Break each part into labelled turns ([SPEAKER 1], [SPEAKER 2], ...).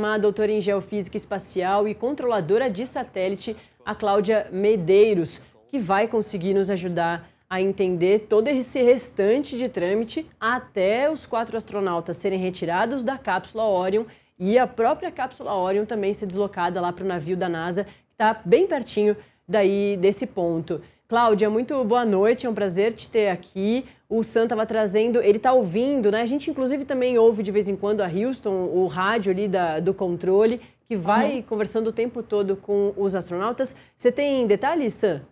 [SPEAKER 1] A doutora em Geofísica Espacial e controladora de satélite, a Cláudia Medeiros, que vai conseguir nos ajudar a entender todo esse restante de trâmite até os 4 astronautas serem retirados da cápsula Orion e a própria cápsula Orion também ser deslocada lá para o navio da NASA, que está bem pertinho daí desse ponto. Cláudia, muito boa noite, é um prazer te ter aqui. O Sam estava trazendo, ele está ouvindo, né? A gente inclusive também ouve de vez em quando a Houston, o rádio ali do controle, que vai conversando o tempo todo com os astronautas. Você tem detalhes, Sam?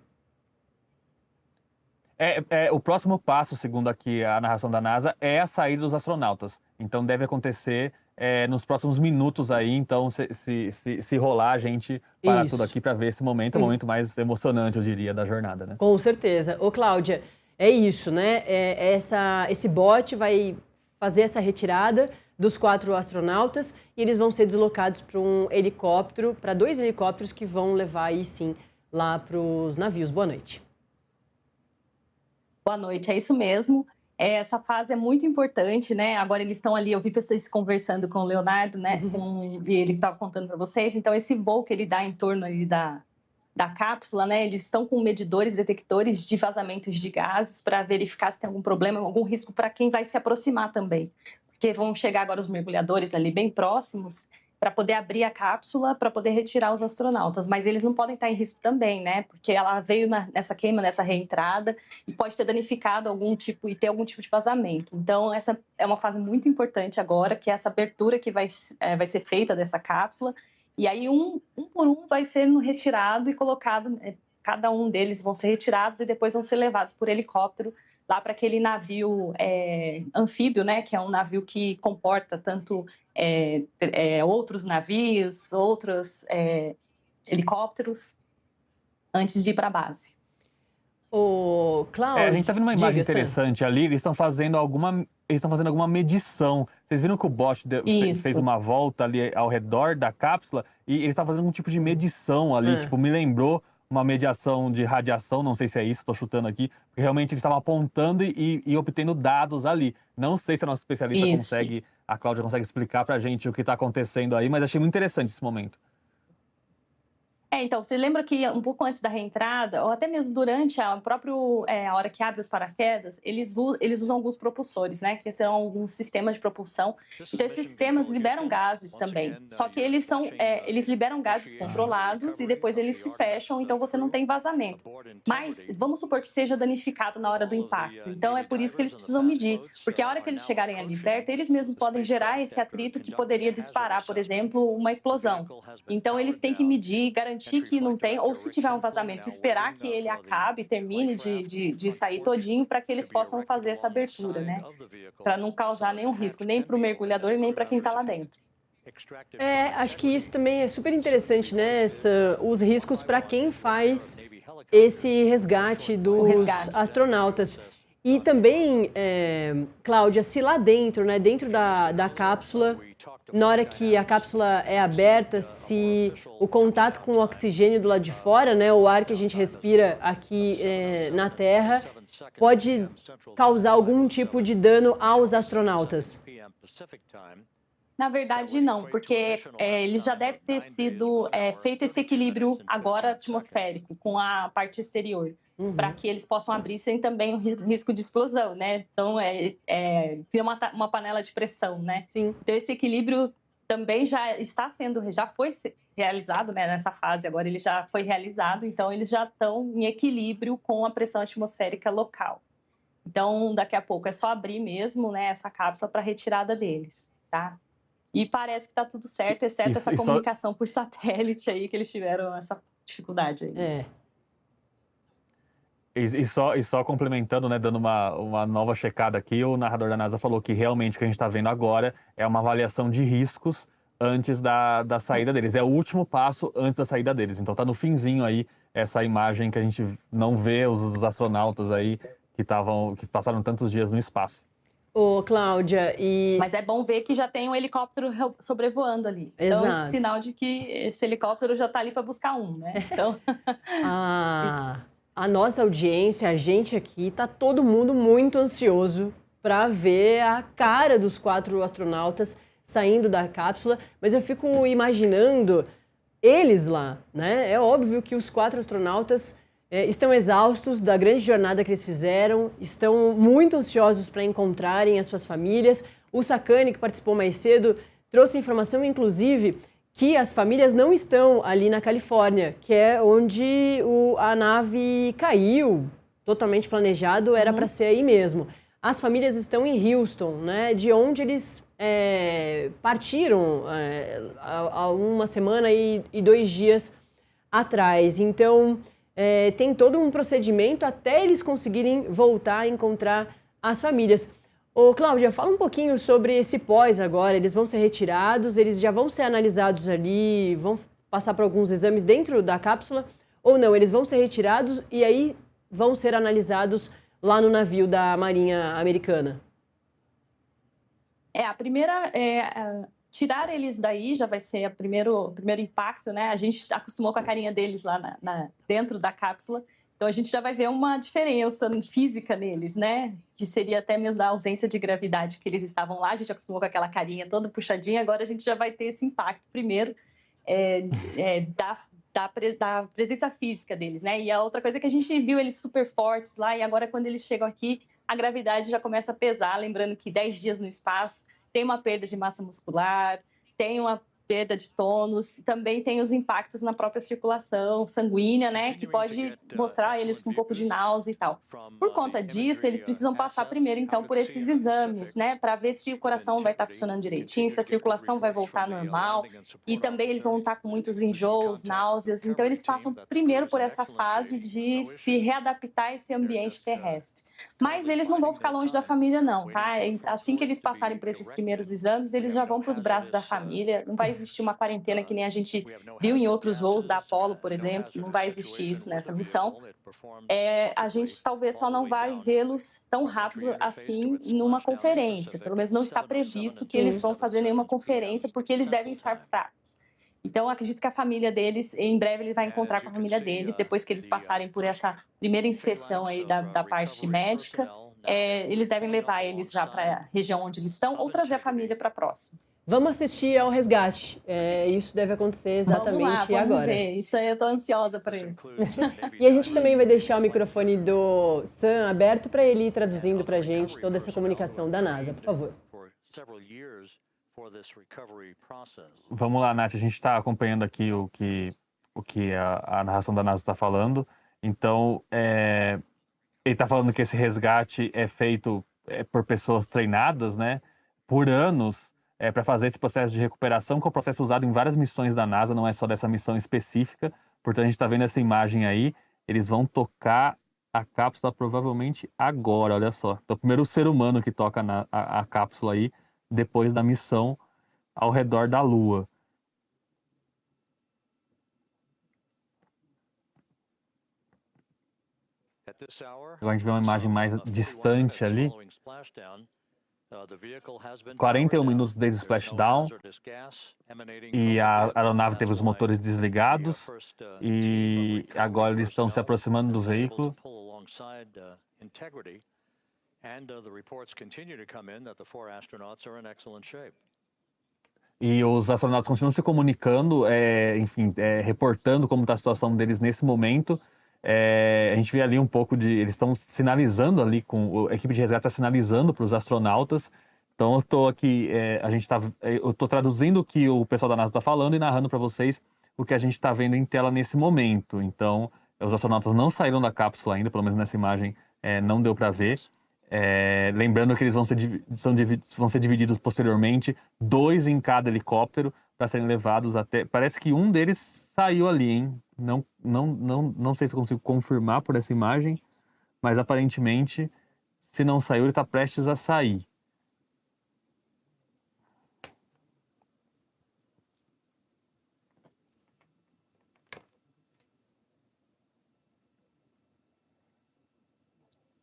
[SPEAKER 2] O próximo passo, segundo aqui a narração da NASA, é a saída dos astronautas. Então deve acontecer nos próximos minutos aí. Então, se rolar, a gente para tudo aqui para ver esse momento. É o momento mais emocionante, eu diria, da jornada, né?
[SPEAKER 1] Com certeza. Ô, Cláudia, é isso, né? Esse bote vai fazer essa retirada dos 4 astronautas e eles vão ser deslocados para um helicóptero, para 2 helicópteros que vão levar aí sim lá para os navios. Boa noite.
[SPEAKER 3] Boa noite, é isso mesmo. Essa fase é muito importante, né? Agora eles estão ali, eu vi vocês conversando com o Leonardo, né? E ele estava contando para vocês. Então, esse voo que ele dá em torno ali da cápsula, né? Eles estão com medidores, detectores de vazamentos de gases para verificar se tem algum problema, algum risco para quem vai se aproximar também. Porque vão chegar agora os mergulhadores ali bem próximos para poder abrir a cápsula, para poder retirar os astronautas. Mas eles não podem estar em risco também, né? Porque ela veio nessa queima, nessa reentrada, e pode ter danificado e ter algum tipo de vazamento. Então, essa é uma fase muito importante agora, que é essa abertura que vai ser feita dessa cápsula. E aí, um por um, vai ser retirado e colocado, cada um deles vão ser retirados e depois vão ser levados por helicóptero lá para aquele navio anfíbio, né? Que é um navio que comporta tanto outros navios, outros helicópteros, antes de ir para a base.
[SPEAKER 1] Ô, Cláudia,
[SPEAKER 2] a gente está vendo uma imagem interessante ali, eles estão fazendo alguma medição. Vocês viram que o bote fez uma volta ali ao redor da cápsula e eles estavam fazendo um tipo de medição ali, tipo, me lembrou uma mediação de radiação, não sei se é isso, estou chutando aqui, porque realmente eles estavam apontando e obtendo dados ali. Não sei se a nossa especialista a Cláudia consegue explicar pra gente o que está acontecendo aí, mas achei muito interessante esse momento.
[SPEAKER 3] Então, você lembra que um pouco antes da reentrada, ou até mesmo durante a hora que abre os paraquedas, eles usam alguns propulsores, né? Que são alguns sistemas de propulsão. Então, esses sistemas liberam gases também. Só que eles liberam gases controlados e depois eles se fecham, então você não tem vazamento. Mas vamos supor que seja danificado na hora do impacto. Então, é por isso que eles precisam medir. Porque a hora que eles chegarem ali perto, eles mesmos podem gerar esse atrito que poderia disparar, por exemplo, uma explosão. Então, eles têm que medir, garantir que não tem, ou se tiver um vazamento, esperar que ele acabe, termine de sair todinho, para que eles possam fazer essa abertura, né? Para não causar nenhum risco, nem para o mergulhador, nem para quem está lá dentro.
[SPEAKER 1] Acho que isso também é super interessante, né? Os riscos para quem faz esse resgate dos astronautas. E também, Cláudia, se lá dentro, né, dentro da cápsula, na hora que a cápsula é aberta, se o contato com o oxigênio do lado de fora, né, o ar que a gente respira aqui na Terra, pode causar algum tipo de dano aos astronautas?
[SPEAKER 3] Na verdade, não, porque ele já deve ter sido feito esse equilíbrio agora atmosférico com a parte exterior, para que eles possam abrir sem também o risco de explosão, né? Então, tem uma panela de pressão, né?
[SPEAKER 1] Sim.
[SPEAKER 3] Então, esse equilíbrio também já foi realizado, né? Nessa fase agora ele já foi realizado, então eles já estão em equilíbrio com a pressão atmosférica local. Então, daqui a pouco é só abrir mesmo, né, essa cápsula para retirada deles, tá? E parece que está tudo certo, exceto essa comunicação por satélite aí, que eles tiveram essa dificuldade aí.
[SPEAKER 2] E só complementando, né, dando uma nova checada aqui, o narrador da NASA falou que realmente o que a gente está vendo agora é uma avaliação de riscos antes da saída deles. É o último passo antes da saída deles. Então tá no finzinho aí essa imagem que a gente não vê os astronautas aí que passaram tantos dias no espaço.
[SPEAKER 1] Ô, Cláudia,
[SPEAKER 3] Mas é bom ver que já tem um helicóptero sobrevoando ali. Então,
[SPEAKER 1] Exato.
[SPEAKER 3] é sinal de que esse helicóptero já está ali para buscar né? Então...
[SPEAKER 1] A nossa audiência, a gente aqui, tá todo mundo muito ansioso para ver a cara dos 4 astronautas saindo da cápsula, mas eu fico imaginando eles lá, né? É óbvio que os 4 astronautas estão exaustos da grande jornada que eles fizeram, estão muito ansiosos para encontrarem as suas famílias. O Sacani, que participou mais cedo, trouxe informação, inclusive, que as famílias não estão ali na Califórnia, que é onde a nave caiu, totalmente planejado, era para ser aí mesmo. As famílias estão em Houston, né, de onde eles partiram há uma semana e 2 dias atrás. Então, tem todo um procedimento até eles conseguirem voltar a encontrar as famílias. Ô, Cláudia, fala um pouquinho sobre esse pós agora. Eles vão ser retirados, eles já vão ser analisados ali, vão passar por alguns exames dentro da cápsula, ou não? Eles vão ser retirados e aí vão ser analisados lá no navio da Marinha Americana.
[SPEAKER 3] A primeira, tirar eles daí já vai ser o primeiro impacto, né? A gente acostumou com a carinha deles lá dentro da cápsula, então a gente já vai ver uma diferença física neles, né? Que seria até mesmo da ausência de gravidade que eles estavam lá, a gente acostumou com aquela carinha toda puxadinha, agora a gente já vai ter esse impacto primeiro da presença física deles, né? E a outra coisa é que a gente viu eles super fortes lá, e agora quando eles chegam aqui, a gravidade já começa a pesar, lembrando que 10 dias no espaço tem uma perda de massa muscular, tem uma perda de tônus, também tem os impactos na própria circulação sanguínea, né, que pode mostrar eles com um pouco de náusea e tal. Por conta disso, eles precisam passar primeiro, então, por esses exames, né, para ver se o coração vai estar funcionando direitinho, se a circulação vai voltar normal, e também eles vão estar com muitos enjoos, náuseas, então eles passam primeiro por essa fase de se readaptar a esse ambiente terrestre. Mas eles não vão ficar longe da família, não, tá? Assim que eles passarem por esses primeiros exames, eles já vão para os braços da família, não vai existir uma quarentena que nem a gente viu em outros voos da Apollo, por exemplo, não vai existir isso nessa missão. A gente talvez só não vai vê-los tão rápido assim numa conferência, pelo menos não está previsto que eles vão fazer nenhuma conferência, porque eles devem estar fracos. Então, acredito que a família deles, em breve ele vai encontrar com a família deles, depois que eles passarem por essa primeira inspeção aí da parte médica, eles devem levar eles já para a região onde eles estão, ou trazer a família para próxima.
[SPEAKER 1] Vamos assistir ao resgate. Isso deve acontecer exatamente
[SPEAKER 3] vamos
[SPEAKER 1] agora.
[SPEAKER 3] Ver. Isso aí eu tô ansiosa para isso.
[SPEAKER 1] E a gente também vai deixar o microfone do Sam aberto para ele ir traduzindo para a gente toda essa comunicação da NASA, por favor.
[SPEAKER 2] Vamos lá, Nath, a gente está acompanhando aqui o que a narração da NASA está falando. Então, ele está falando que esse resgate é feito por pessoas treinadas, né, por anos, para fazer esse processo de recuperação, que é um processo usado em várias missões da NASA, não é só dessa missão específica. Portanto, a gente está vendo essa imagem aí, eles vão tocar a cápsula provavelmente agora, olha só. Então, o primeiro ser humano que toca a cápsula aí, depois da missão ao redor da Lua. Agora a gente vê uma imagem mais distante ali. 41 minutos desde o splashdown e a aeronave teve os motores desligados e agora eles estão se aproximando do veículo. E os astronautas continuam se comunicando, reportando como está a situação deles nesse momento. A gente vê ali um pouco eles estão sinalizando ali, a equipe de resgate está sinalizando para os astronautas. Então eu estou aqui, eu estou traduzindo o que o pessoal da NASA está falando e narrando para vocês o que a gente está vendo em tela nesse momento. Então os astronautas não saíram da cápsula ainda, pelo menos nessa imagem não deu para ver. Lembrando que eles vão ser divididos posteriormente, 2 em cada helicóptero, para serem levados até... Parece que um deles saiu ali, hein? Não sei se eu consigo confirmar por essa imagem, mas aparentemente, se não saiu, ele está prestes a sair.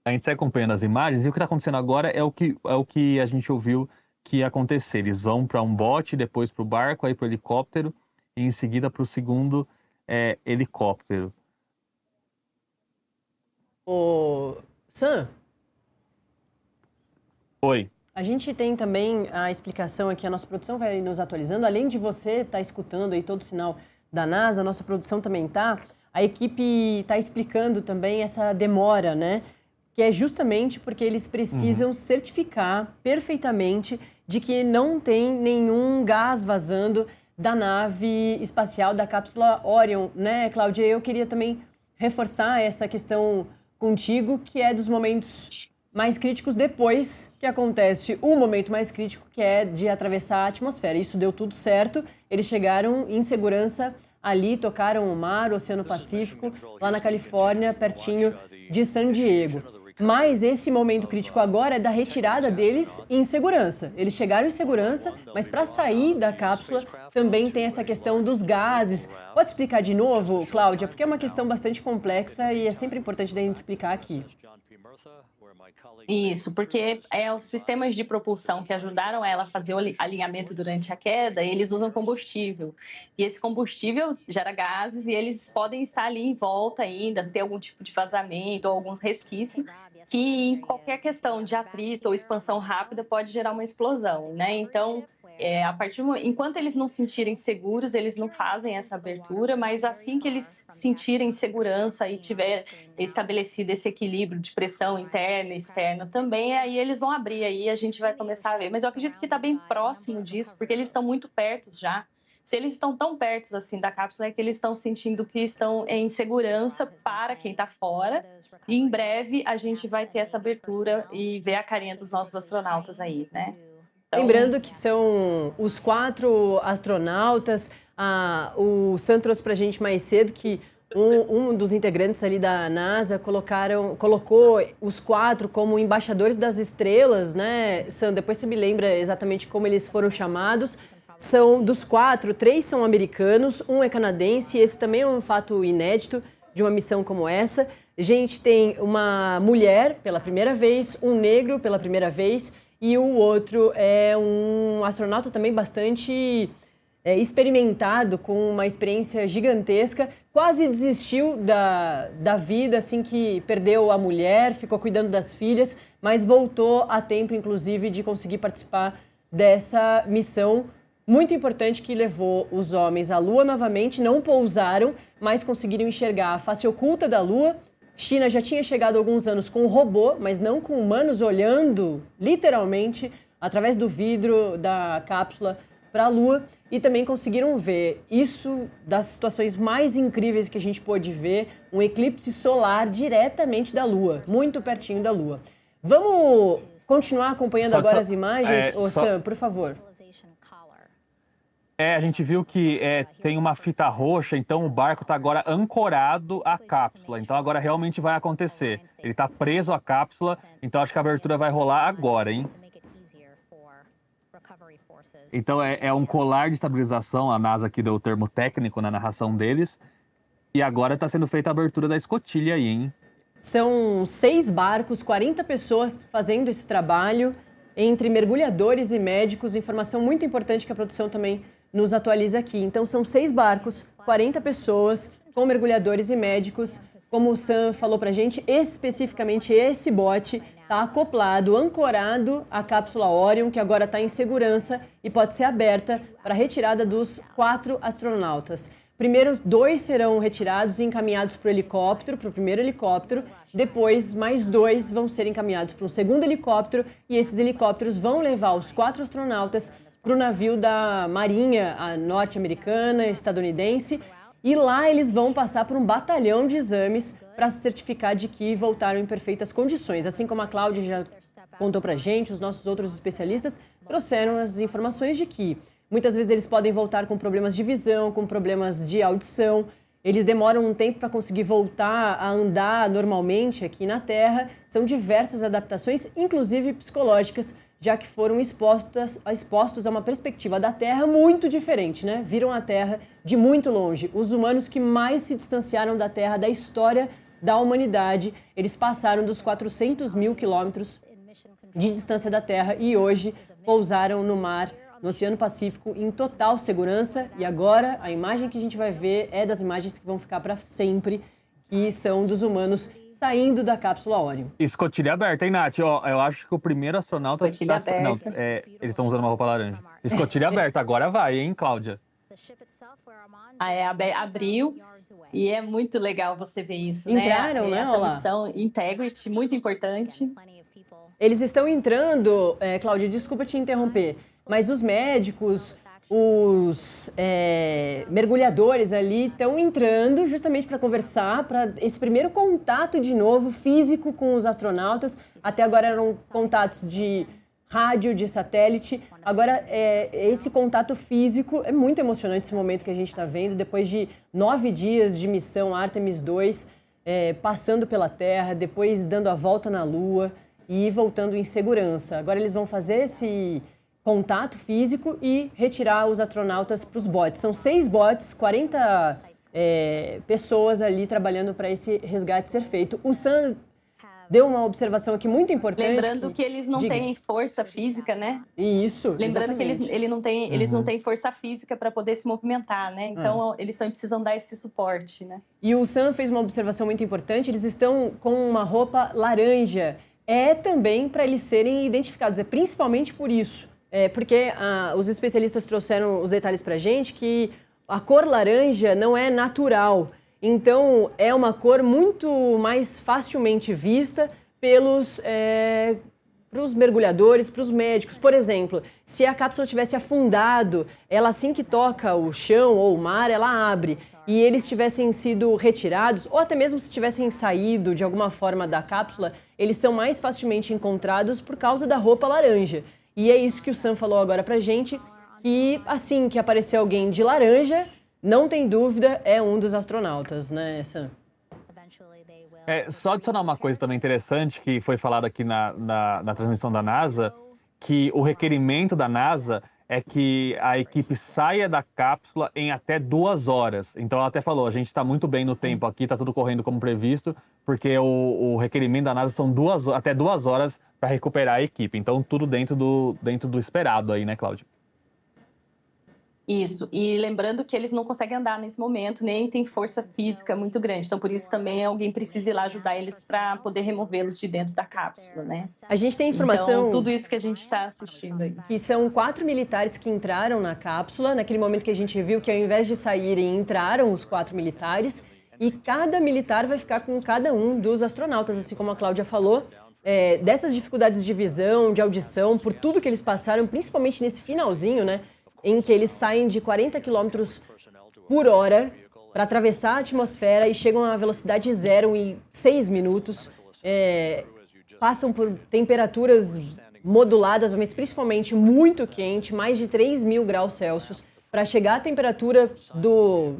[SPEAKER 2] A gente segue acompanhando as imagens e o que está acontecendo agora é o que a gente ouviu que ia acontecer. Eles vão para um bote, depois para o barco, aí para o helicóptero e em seguida para o segundo helicóptero.
[SPEAKER 1] Ô, Sam?
[SPEAKER 2] Oi.
[SPEAKER 1] A gente tem também a explicação aqui, a nossa produção vai nos atualizando, além de você estar escutando aí todo o sinal da NASA, a nossa produção também está, a equipe está explicando também essa demora, né? Que é justamente porque eles precisam certificar perfeitamente de que não tem nenhum gás vazando da nave espacial, da cápsula Orion, né, Cláudia? Eu queria também reforçar essa questão contigo, que é dos momentos mais críticos depois que acontece o momento mais crítico, que é de atravessar a atmosfera. Isso deu tudo certo, eles chegaram em segurança ali, tocaram o mar, o Oceano Pacífico, lá na Califórnia, pertinho de San Diego. Mas esse momento crítico agora é da retirada deles em segurança. Eles chegaram em segurança, mas para sair da cápsula também tem essa questão dos gases. Pode explicar de novo, Cláudia? Porque é uma questão bastante complexa e é sempre importante a gente explicar aqui.
[SPEAKER 3] Isso, porque os sistemas de propulsão que ajudaram ela a fazer o alinhamento durante a queda, eles usam combustível. E esse combustível gera gases e eles podem estar ali em volta ainda, ter algum tipo de vazamento ou alguns resquícios, que em qualquer questão de atrito ou expansão rápida pode gerar uma explosão, né? Então, enquanto eles não se sentirem seguros, eles não fazem essa abertura, mas assim que eles sentirem segurança e tiver estabelecido esse equilíbrio de pressão interna e externa também, aí eles vão abrir, aí a gente vai começar a ver. Mas eu acredito que está bem próximo disso, porque eles estão muito perto já. Se eles estão tão perto assim da cápsula, é que eles estão sentindo que estão em segurança para quem está fora. E em breve a gente vai ter essa abertura e ver a carinha dos nossos astronautas aí, né?
[SPEAKER 1] Lembrando que são os 4 astronautas, o Sam trouxe para a gente mais cedo que um dos integrantes ali da NASA colocou os 4 como embaixadores das estrelas, né? Sam, depois você me lembra exatamente como eles foram chamados. São dos 4, 3 são americanos, 1 é canadense, e esse também é um fato inédito de uma missão como essa. A gente tem uma mulher pela primeira vez, um negro pela primeira vez, e o outro é um astronauta também bastante experimentado, com uma experiência gigantesca. Quase desistiu da vida, assim que perdeu a mulher, ficou cuidando das filhas, mas voltou a tempo, inclusive, de conseguir participar dessa missão muito importante que levou os homens à Lua novamente. Não pousaram, mas conseguiram enxergar a face oculta da Lua. China já tinha chegado há alguns anos com um robô, mas não com humanos olhando, literalmente, através do vidro da cápsula para a Lua. E também conseguiram ver isso das situações mais incríveis que a gente pôde ver, um eclipse solar diretamente da Lua, muito pertinho da Lua. Vamos continuar acompanhando agora as imagens? Sam, por favor.
[SPEAKER 2] A gente viu que tem uma fita roxa, então o barco está agora ancorado à cápsula. Então agora realmente vai acontecer. Ele está preso à cápsula, então acho que a abertura vai rolar agora, hein? Então é um colar de estabilização, a NASA aqui deu o termo técnico na narração deles. E agora está sendo feita a abertura da escotilha aí, hein?
[SPEAKER 1] São 6 barcos, 40 pessoas fazendo esse trabalho, entre mergulhadores e médicos. Informação muito importante que a produção também nos atualiza aqui. Então, são 6 barcos, 40 pessoas, com mergulhadores e médicos. Como o Sam falou pra gente, especificamente esse bote está acoplado, ancorado à cápsula Orion, que agora está em segurança e pode ser aberta para a retirada dos 4 astronautas. Primeiro, 2 serão retirados e encaminhados para o helicóptero, para o primeiro helicóptero. Depois, mais 2 vão ser encaminhados para um segundo helicóptero. E esses helicópteros vão levar os 4 astronautas para o navio da Marinha norte-americana, estadunidense. E lá eles vão passar por um batalhão de exames para se certificar de que voltaram em perfeitas condições. Assim como a Cláudia já contou para a gente, os nossos outros especialistas trouxeram as informações de que muitas vezes eles podem voltar com problemas de visão, com problemas de audição. Eles demoram um tempo para conseguir voltar a andar normalmente aqui na Terra. São diversas adaptações, inclusive psicológicas, já que foram expostos a uma perspectiva da Terra muito diferente, né? Viram a Terra de muito longe. Os humanos que mais se distanciaram da Terra da história da humanidade, eles passaram dos 400 mil quilômetros de distância da Terra e hoje pousaram no mar, no Oceano Pacífico, em total segurança. E agora a imagem que a gente vai ver é das imagens que vão ficar para sempre, que são dos humanos saindo da cápsula Orion.
[SPEAKER 2] Escotilha aberta, hein, Nath? Ó, eu acho que o primeiro astronauta...
[SPEAKER 3] Escotilha aberta.
[SPEAKER 2] Não, eles estão usando uma roupa laranja. Escotilha aberta, agora vai, hein, Cláudia?
[SPEAKER 3] Abriu, e é muito legal você ver isso,
[SPEAKER 1] Entraram, né?
[SPEAKER 3] Essa missão Integrity, muito importante.
[SPEAKER 1] Eles estão entrando, Cláudia, desculpa te interromper, mas os médicos, os mergulhadores ali estão entrando justamente para conversar, para esse primeiro contato de novo físico com os astronautas. Até agora eram contatos de rádio, de satélite. Agora, esse contato físico é muito emocionante, esse momento que a gente está vendo, depois de 9 dias de missão Artemis 2, passando pela Terra, depois dando a volta na Lua e voltando em segurança. Agora eles vão fazer esse contato físico e retirar os astronautas para os botes. São 6 botes, 40 pessoas ali trabalhando para esse resgate ser feito. O Sam deu uma observação aqui muito importante.
[SPEAKER 3] Lembrando que eles não têm força física, né?
[SPEAKER 1] Isso,
[SPEAKER 3] lembrando
[SPEAKER 1] exatamente.
[SPEAKER 3] que eles não têm força física para poder se movimentar, né? Então, eles precisam dar esse suporte, né?
[SPEAKER 1] E o Sam fez uma observação muito importante. Eles estão com uma roupa laranja. É também para eles serem identificados. É principalmente por isso. Porque os especialistas trouxeram os detalhes para a gente que a cor laranja não é natural. Então, é uma cor muito mais facilmente vista pros mergulhadores, para os médicos. Por exemplo, se a cápsula tivesse afundado, ela assim que toca o chão ou o mar, ela abre. E eles tivessem sido retirados, ou até mesmo se tivessem saído de alguma forma da cápsula, eles são mais facilmente encontrados por causa da roupa laranja. E é isso que o Sam falou agora pra gente, que assim que aparecer alguém de laranja, não tem dúvida, é um dos astronautas, né, Sam?
[SPEAKER 2] Só adicionar uma coisa também interessante que foi falado aqui na transmissão da NASA, que o requerimento da NASA é que a equipe saia da cápsula em até 2 horas. Então ela até falou, a gente está muito bem no tempo aqui, está tudo correndo como previsto, porque o requerimento da NASA são até 2 horas para recuperar a equipe. Então tudo dentro do esperado aí, né, Cláudia?
[SPEAKER 3] Isso, e lembrando que eles não conseguem andar nesse momento, nem tem força física muito grande. Então, por isso também alguém precisa ir lá ajudar eles para poder removê-los de dentro da cápsula, né?
[SPEAKER 1] A gente tem informação...
[SPEAKER 3] Então, tudo isso que a gente está assistindo aí.
[SPEAKER 1] Que são 4 militares que entraram na cápsula, naquele momento que a gente viu que ao invés de saírem, entraram os 4 militares, e cada militar vai ficar com cada um dos astronautas, assim como a Cláudia falou. Dessas dificuldades de visão, de audição, por tudo que eles passaram, principalmente nesse finalzinho, né? Em que eles saem de 40 km por hora para atravessar a atmosfera e chegam a velocidade zero em 6 minutos. Passam por temperaturas moduladas, mas principalmente muito quente, mais de 3.000 graus Celsius, para chegar à temperatura do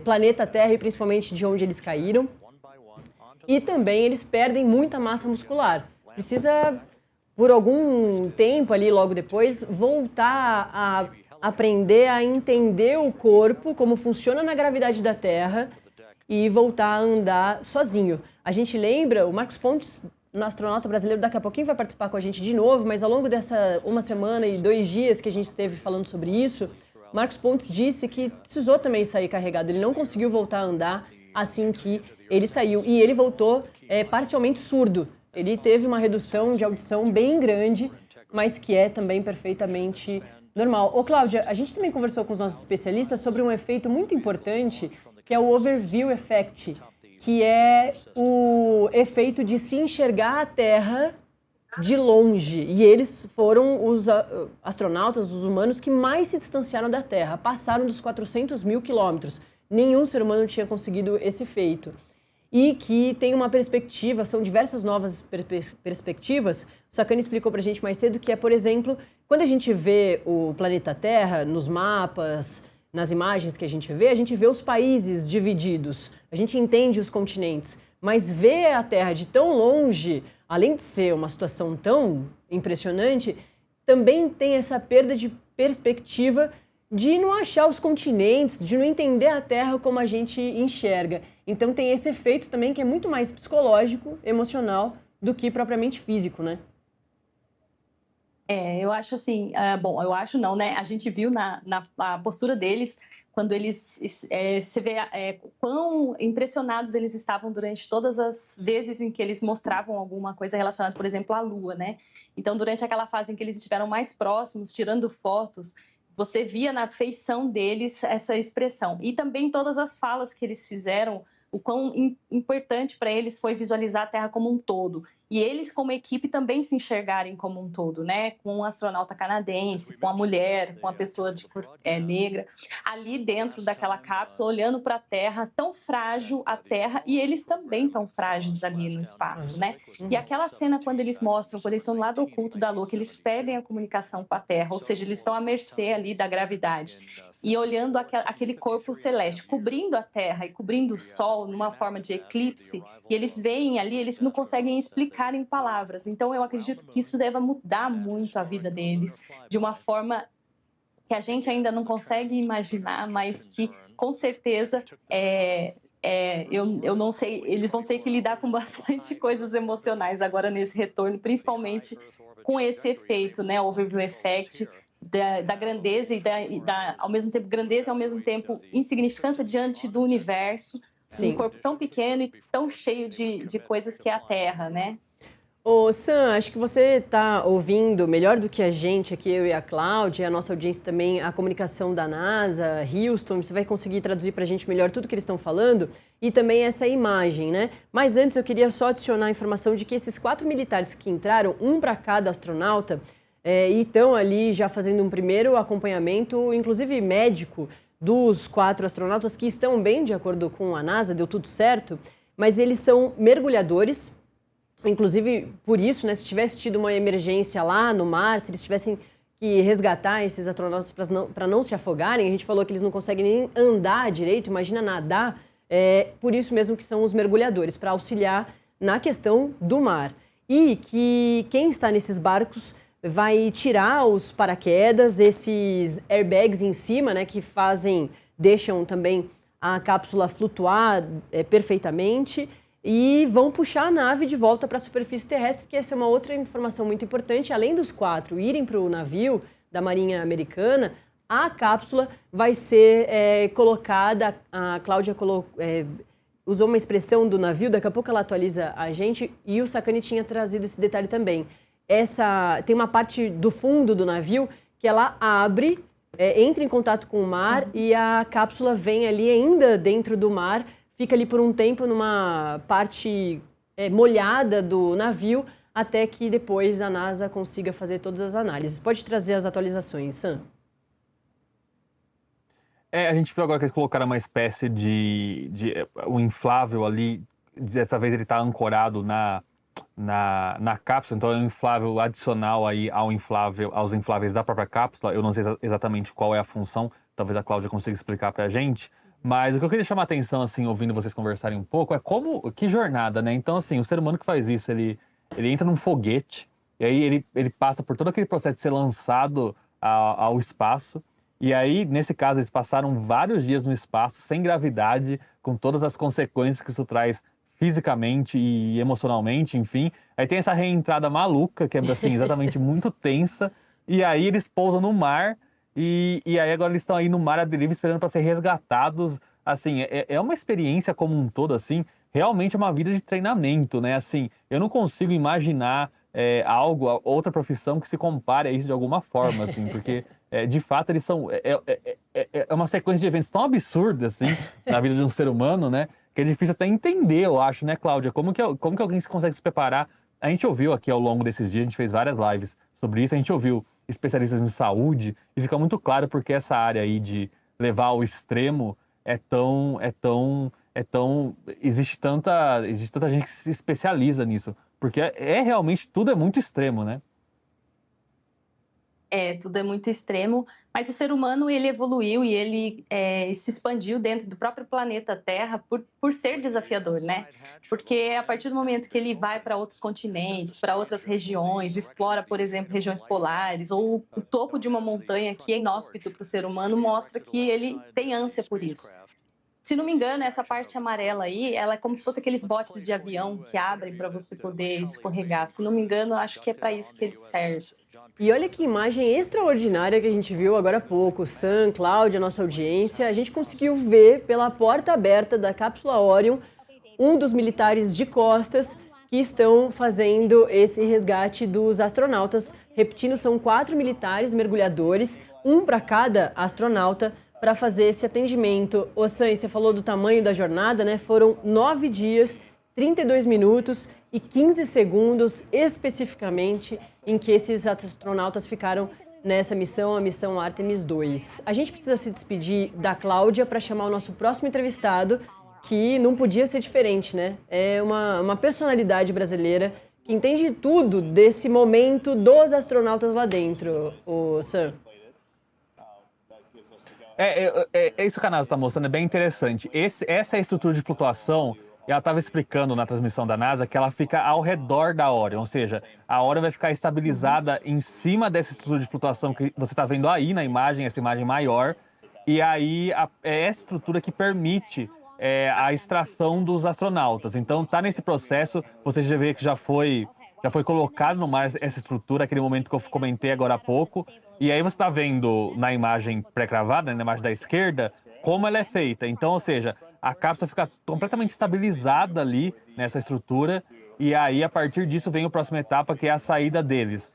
[SPEAKER 1] planeta Terra e principalmente de onde eles caíram. E também eles perdem muita massa muscular. Precisa, por algum tempo ali, logo depois, voltar a aprender a entender o corpo, como funciona na gravidade da Terra e voltar a andar sozinho. A gente lembra, o Marcos Pontes, um astronauta brasileiro, daqui a pouquinho vai participar com a gente de novo, mas ao longo dessa 1 semana e 2 dias que a gente esteve falando sobre isso, Marcos Pontes disse que precisou também sair carregado. Ele não conseguiu voltar a andar assim que ele saiu. E ele voltou parcialmente surdo. Ele teve uma redução de audição bem grande, mas que é também perfeitamente normal. Ô, Cláudia, a gente também conversou com os nossos especialistas sobre um efeito muito importante, que é o Overview Effect, que é o efeito de se enxergar a Terra de longe. E eles foram os astronautas, os humanos, que mais se distanciaram da Terra, passaram dos 400.000 quilômetros. Nenhum ser humano tinha conseguido esse feito. E que tem uma perspectiva, são diversas novas perspectivas. O Sacani explicou pra gente mais cedo que por exemplo, quando a gente vê o planeta Terra nos mapas, nas imagens que a gente vê os países divididos, a gente entende os continentes, mas ver a Terra de tão longe, além de ser uma situação tão impressionante, também tem essa perda de perspectiva de não achar os continentes, de não entender a Terra como a gente enxerga. Então tem esse efeito também que é muito mais psicológico, emocional, do que propriamente físico, né?
[SPEAKER 3] Eu acho assim, bom, eu acho não, né? A gente viu a postura deles quando eles, você vê quão impressionados eles estavam durante todas as vezes em que eles mostravam alguma coisa relacionada, por exemplo, à Lua, né? Então, durante aquela fase em que eles estiveram mais próximos, tirando fotos, você via na feição deles essa expressão. E também todas as falas que eles fizeram, o quão importante para eles foi visualizar a Terra como um todo. E eles, como equipe, também se enxergarem como um todo, né? Com um astronauta canadense, com a mulher, com a pessoa de cor negra, ali dentro daquela cápsula, olhando para a Terra, tão frágil a Terra, e eles também tão frágeis ali no espaço, né? E aquela cena quando eles mostram, quando eles estão no lado oculto da Lua, que eles perdem a comunicação com a Terra, ou seja, eles estão à mercê ali da gravidade. E olhando aquele corpo celeste, cobrindo a Terra e cobrindo o Sol numa forma de eclipse, e eles veem ali, eles não conseguem explicar em palavras. Então, eu acredito que isso deva mudar muito a vida deles, de uma forma que a gente ainda não consegue imaginar, mas que, com certeza, eu não sei, eles vão ter que lidar com bastante coisas emocionais agora nesse retorno, principalmente com esse efeito, né, overview effect, da grandeza ao mesmo tempo grandeza e ao mesmo tempo insignificância diante do universo, um corpo tão pequeno e tão cheio de coisas que é a Terra, né?
[SPEAKER 1] Ô, Sam, acho que você está ouvindo melhor do que a gente aqui, eu e a Cláudia, a nossa audiência também, a comunicação da NASA, Houston, você vai conseguir traduzir para a gente melhor tudo que eles estão falando e também essa imagem, né? Mas antes eu queria só adicionar a informação de que esses 4 militares que entraram, um para cada astronauta, e estão ali já fazendo um primeiro acompanhamento, inclusive médico, dos 4 astronautas que estão bem, de acordo com a NASA, deu tudo certo, mas eles são mergulhadores. Inclusive, por isso, né, se tivesse tido uma emergência lá no mar, se eles tivessem que resgatar esses astronautas para não se afogarem, a gente falou que eles não conseguem nem andar direito, imagina nadar, por isso mesmo que são os mergulhadores, para auxiliar na questão do mar. E que quem está nesses barcos vai tirar os paraquedas, esses airbags em cima, né, que deixam também a cápsula flutuar perfeitamente, e vão puxar a nave de volta para a superfície terrestre, que essa é uma outra informação muito importante. Além dos 4 irem para o navio da Marinha Americana, a cápsula vai ser colocada, a Cláudia usou uma expressão do navio, daqui a pouco ela atualiza a gente, e o Sacani tinha trazido esse detalhe também. Tem uma parte do fundo do navio que ela abre, entra em contato com o mar e a cápsula vem ali ainda dentro do mar, fica ali por um tempo numa parte molhada do navio, até que depois a NASA consiga fazer todas as análises. Pode trazer as atualizações, Sam?
[SPEAKER 2] A gente viu agora que eles colocaram uma espécie de um inflável ali, dessa vez ele está ancorado na cápsula, então é um inflável adicional aí aos infláveis da própria cápsula. Eu não sei exatamente qual é a função, talvez a Cláudia consiga explicar pra gente. Mas o que eu queria chamar a atenção, assim, ouvindo vocês conversarem um pouco, é que jornada, né? Então, assim, o ser humano que faz isso, ele entra num foguete, e aí ele passa por todo aquele processo de ser lançado ao espaço, e aí, nesse caso, eles passaram vários dias no espaço, sem gravidade, com todas as consequências que isso traz fisicamente e emocionalmente, enfim. Aí tem essa reentrada maluca, que é, assim, exatamente muito tensa, e aí eles pousam no mar. E aí agora eles estão aí no mar à deriva esperando para ser resgatados. Assim, é uma experiência como um todo, assim, realmente é uma vida de treinamento, né? Assim, eu não consigo imaginar outra profissão que se compare a isso de alguma forma, assim, porque de fato eles são... É uma sequência de eventos tão absurda, assim, na vida de um ser humano, né? Que é difícil até entender, eu acho, né, Cláudia? Como que alguém consegue se preparar? A gente ouviu aqui ao longo desses dias, a gente fez várias lives sobre isso, a gente ouviu especialistas em saúde, e fica muito claro porque essa área aí de levar ao extremo existe tanta gente que se especializa nisso, porque realmente tudo é muito extremo, né?
[SPEAKER 3] Tudo é muito extremo, mas o ser humano ele evoluiu e ele se expandiu dentro do próprio planeta Terra por ser desafiador, né? Porque a partir do momento que ele vai para outros continentes, para outras regiões, explora, por exemplo, regiões polares ou o topo de uma montanha que é inóspito para o ser humano, mostra que ele tem ânsia por isso. Se não me engano, essa parte amarela aí, ela é como se fosse aqueles botes de avião que abrem para você poder escorregar. Se não me engano, acho que é para isso que ele serve.
[SPEAKER 1] E olha que imagem extraordinária que a gente viu agora há pouco. Sam, Cláudia, nossa audiência, a gente conseguiu ver pela porta aberta da cápsula Orion um dos militares de costas que estão fazendo esse resgate dos astronautas. Repetindo, são 4 militares mergulhadores, um para cada astronauta, para fazer esse atendimento. Ô Sam, você falou do tamanho da jornada, né? Foram 9 dias, 32 minutos e 15 segundos especificamente em que esses astronautas ficaram nessa missão, a missão Artemis 2. A gente precisa se despedir da Cláudia para chamar o nosso próximo entrevistado, que não podia ser diferente, né? É uma personalidade brasileira que entende tudo desse momento dos astronautas lá dentro, o Sam.
[SPEAKER 2] Isso que a NASA está mostrando é bem interessante. Essa é a estrutura de flutuação, e ela estava explicando na transmissão da NASA que ela fica ao redor da Orion, ou seja, a Orion vai ficar estabilizada em cima dessa estrutura de flutuação que você está vendo aí na imagem, essa imagem maior, e aí é essa estrutura que permite a extração dos astronautas. Então tá nesse processo, você já vê que já foi colocado no mar essa estrutura, aquele momento que eu comentei agora há pouco. E aí você está vendo na imagem pré-gravada, na imagem da esquerda, como ela é feita. Então, ou seja, a cápsula fica completamente estabilizada ali nessa estrutura. E aí, a partir disso, vem a próxima etapa, que é a saída deles.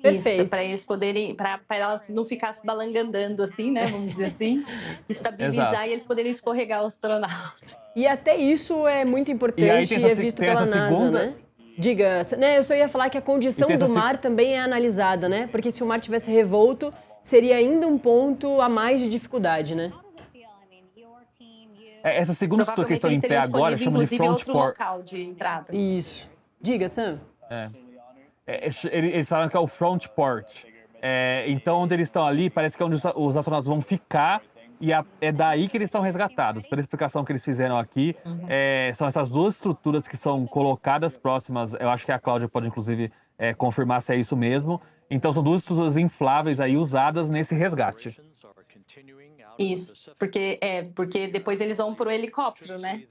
[SPEAKER 3] Isso, para eles poderem, para ela não ficar se balangandando assim, né? Vamos dizer assim, estabilizar. Exato. E eles poderem escorregar o astronauta.
[SPEAKER 1] E até isso é muito importante e é visto pela NASA, né? Diga, né, eu só ia falar que a condição do mar também é analisada, né? Porque se o mar tivesse revolto, seria ainda um ponto a mais de dificuldade, né?
[SPEAKER 2] Essa segunda estrutura que estão em pé agora chama de front port.
[SPEAKER 3] Local de entrada.
[SPEAKER 1] Isso. Diga, Sam.
[SPEAKER 2] Eles falam que é o front port. Então, onde eles estão ali, parece que é onde os astronautas vão ficar e é daí que eles são resgatados. Pela explicação que eles fizeram aqui, são essas duas estruturas que são colocadas próximas. Eu acho que a Cláudia pode, inclusive, confirmar se é isso mesmo. Então, são duas estruturas infláveis aí usadas nesse resgate.
[SPEAKER 3] Isso, porque depois eles vão para o helicóptero, né?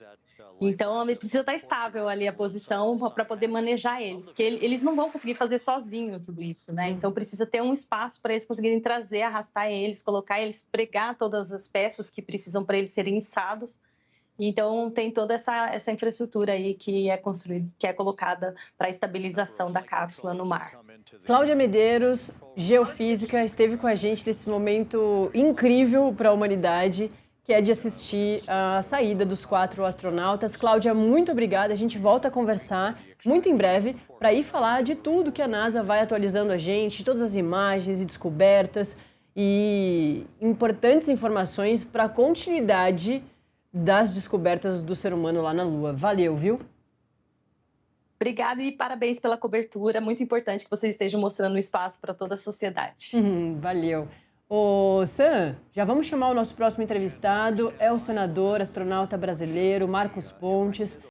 [SPEAKER 3] Então, precisa estar estável ali a posição para poder manejar ele, porque eles não vão conseguir fazer sozinho tudo isso, né? Então, precisa ter um espaço para eles conseguirem trazer, arrastar eles, colocar eles, pregar todas as peças que precisam para eles serem içados. Então, tem toda essa infraestrutura aí que é construída, que é colocada para a estabilização da cápsula no mar.
[SPEAKER 1] Cláudia Medeiros, geofísica, esteve com a gente nesse momento incrível para a humanidade, que é de assistir a saída dos 4 astronautas. Cláudia, muito obrigada. A gente volta a conversar muito em breve para ir falar de tudo que a NASA vai atualizando a gente, todas as imagens e descobertas e importantes informações para a continuidade das descobertas do ser humano lá na Lua. Valeu, viu?
[SPEAKER 3] Obrigada e parabéns pela cobertura. Muito importante que vocês estejam mostrando o espaço para toda a sociedade.
[SPEAKER 1] Valeu. Ô, Sam, já vamos chamar o nosso próximo entrevistado. É o senador, astronauta brasileiro, Marcos Pontes.